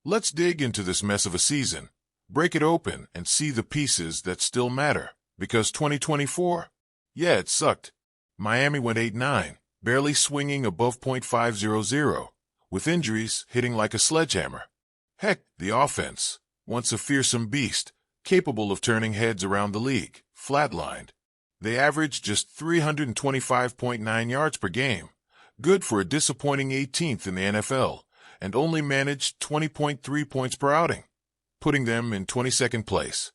Let's dig into this mess of a season, break it open, and see the pieces that still matter. Because 2024? Yeah, it sucked. Miami went 8-9, barely swinging above .500, with injuries hitting like a sledgehammer. Heck, the offense, once a fearsome beast, capable of turning heads around the league, flatlined. They averaged just 325.9 yards per game, good for a disappointing 18th in the NFL, and only managed 20.3 points per outing, putting them in 22nd place.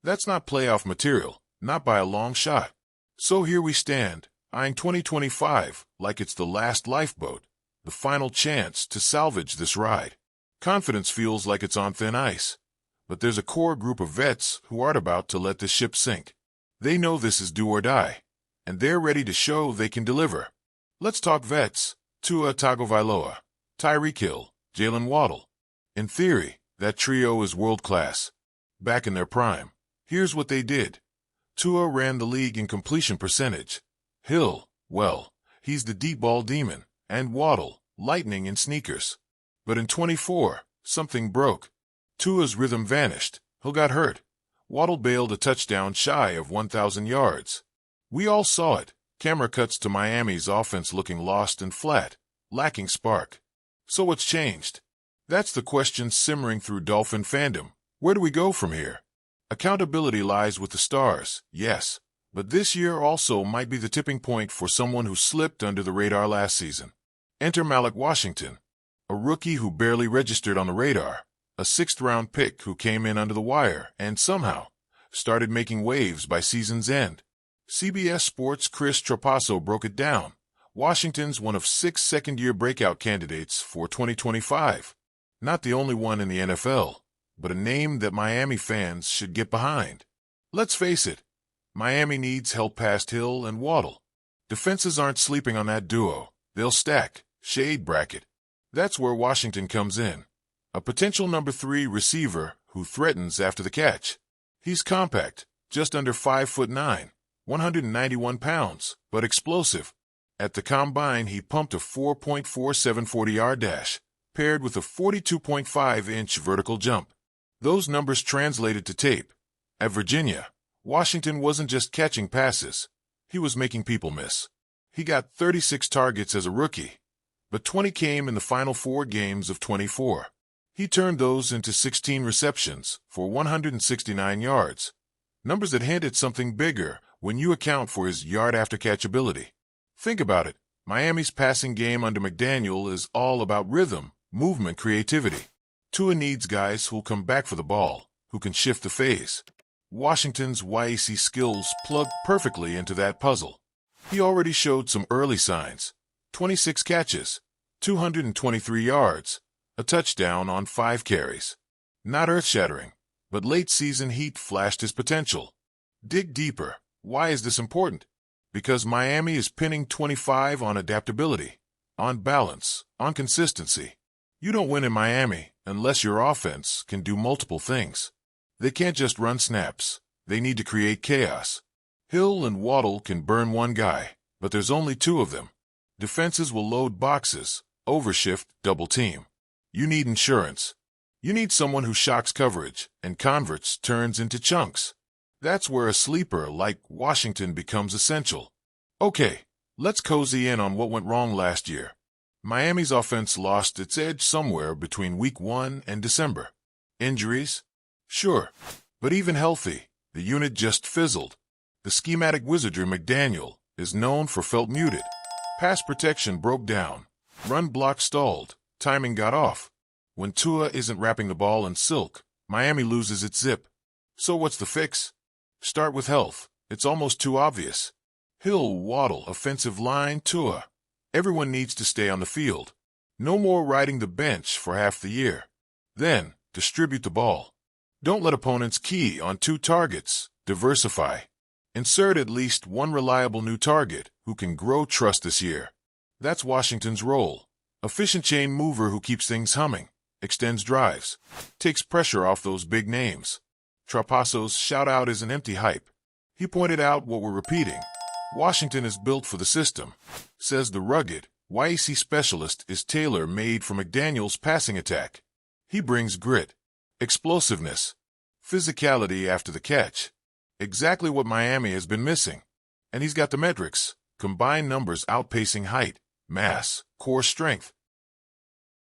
That's not playoff material, not by a long shot. So here we stand, eyeing 2025 like it's the last lifeboat, the final chance to salvage this ride. Confidence feels like it's on thin ice, but there's a core group of vets who aren't about to let this ship sink. They know this is do or die, and they're ready to show they can deliver. Let's talk vets. Tua Tagovailoa, Tyreek Hill, Jalen Waddle. In theory, that trio is world-class. Back in their prime, here's what they did. Tua ran the league in completion percentage. Hill, well, he's the deep ball demon, and Waddle, lightning in sneakers. But in 24, something broke. Tua's rhythm vanished. Hill got hurt. Waddle bailed a touchdown shy of 1,000 yards. We all saw it. Camera cuts to Miami's offense looking lost and flat, lacking spark. So what's changed? That's the question simmering through Dolphin fandom. Where do we go from here? Accountability lies with the stars, yes, but this year also might be the tipping point for someone who slipped under the radar last season. Enter Malik Washington, a rookie who barely registered on the radar, a sixth-round pick who came in under the wire and somehow started making waves by season's end. CBS Sports' Chris Trapasso broke it down. Washington's one of 6 second-year breakout candidates for 2025. Not the only one in the NFL, but a name that Miami fans should get behind. Let's face it, Miami needs help past Hill and Waddle. Defenses aren't sleeping on that duo. They'll stack, shade bracket. That's where Washington comes in. A potential number 3 receiver who threatens after the catch. He's compact, just under 5'9", 191 pounds, but explosive. At the combine, he pumped a 4.47 40-yard dash, paired with a 42.5-inch vertical jump. Those numbers translated to tape. At Virginia, Washington wasn't just catching passes. He was making people miss. He got 36 targets as a rookie, but 20 came in the final 4 games of 24. He turned those into 16 receptions for 169 yards. Numbers that hint at something bigger when you account for his yard-after-catch ability. Think about it. Miami's passing game under McDaniel is all about rhythm, movement, creativity. Tua needs guys who'll come back for the ball, who can shift the phase. Washington's YAC skills plug perfectly into that puzzle. He already showed some early signs. 26 catches, 223 yards, a touchdown on 5 carries. Not earth-shattering, but late-season heat flashed his potential. Dig deeper. Why is this important? Because Miami is pinning 25 on adaptability, on balance, on consistency. You don't win in Miami unless your offense can do multiple things. They can't just run snaps. They need to create chaos. Hill and Waddle can burn one guy, but there's only 2 of them. Defenses will load boxes, overshift, double team. You need insurance. You need someone who shocks coverage and converts turns into chunks. That's where a sleeper like Washington becomes essential. Okay, let's cozy in on what went wrong last year. Miami's offense lost its edge somewhere between Week 1 and December. Injuries? Sure, but even healthy, the unit just fizzled. The schematic wizardry McDaniel is known for felt muted. Pass protection broke down. Run block stalled. Timing got off. When Tua isn't wrapping the ball in silk, Miami loses its zip. So what's the fix? Start with health. It's almost too obvious. Hill, Waddle, offensive line, Tua. Everyone needs to stay on the field. No more riding the bench for half the year. Then, distribute the ball. Don't let opponents key on 2 targets. Diversify. Insert at least one reliable new target who can grow trust this year. That's Washington's role. Efficient chain mover who keeps things humming, extends drives, takes pressure off those big names. Trapasso's shout-out isn't empty hype. He pointed out what we're repeating. Washington is built for the system. Says the rugged, YAC specialist is tailor-made for McDaniel's passing attack. He brings grit, explosiveness, physicality after the catch. Exactly what Miami has been missing. And he's got the metrics, combined numbers outpacing height, mass, core strength,